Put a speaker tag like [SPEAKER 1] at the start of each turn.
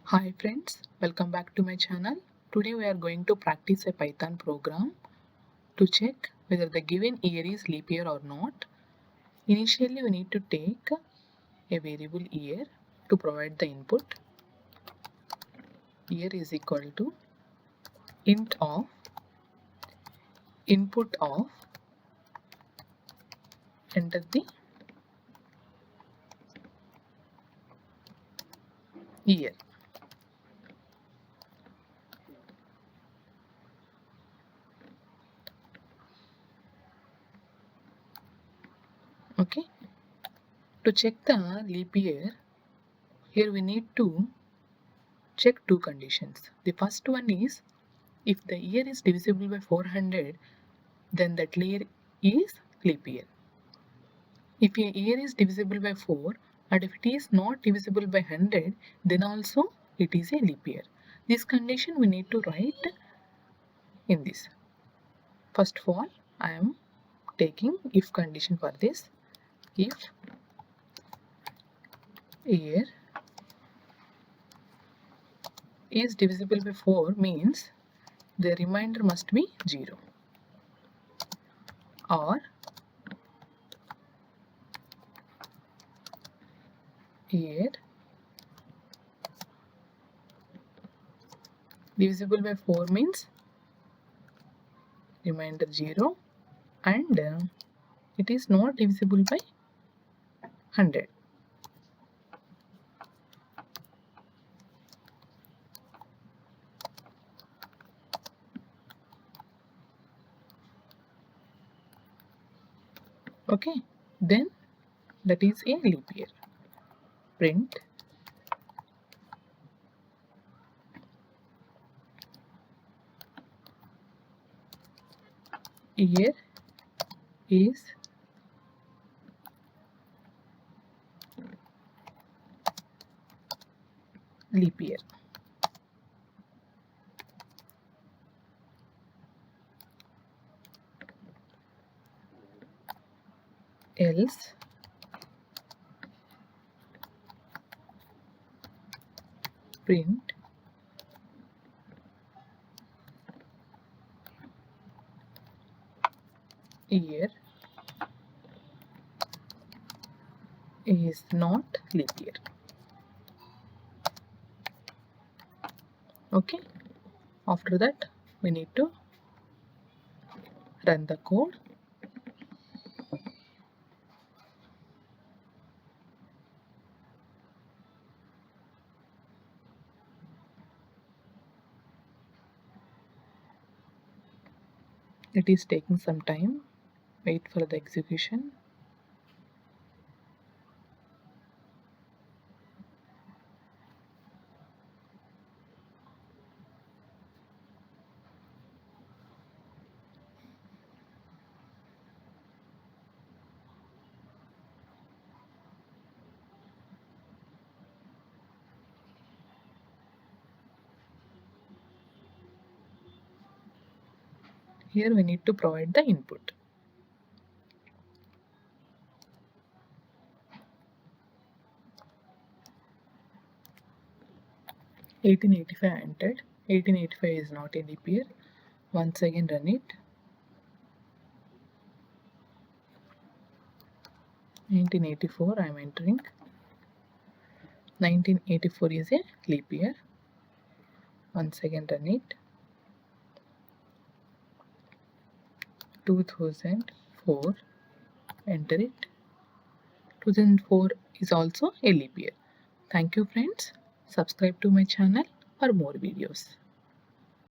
[SPEAKER 1] Hi friends, welcome back to my channel. Today we are going to practice a Python program to check whether the given year is leap year or not. Initially we need to take a variable year to provide the input. Year is equal to int of input of, enter the year. Okay, to check the leap year, here we need to check two conditions. The first one is if the year is divisible by 400, then that year is leap year. If a year is divisible by 4 and if it is not divisible by 100, then also it is a leap year. This condition we need to write in this. First of all, I am taking if condition for this. If year is divisible by 4 means the remainder must be 0, or year divisible by 4 means remainder 0 and it is not divisible by 100. Okay, then that is a leap year. Print year is leap year. Else print year is not leap year. Okay, after that we need to run the code. It is taking some time. Wait for the execution. Here we need to provide the input. (1885) entered. 1885 is not a leap year. Once again run it. 1984 I am entering. 1984 is a leap year. Once again run it. 2004 enter it. 2004 is also a leap year. Thank you friends. Subscribe to my channel for more videos.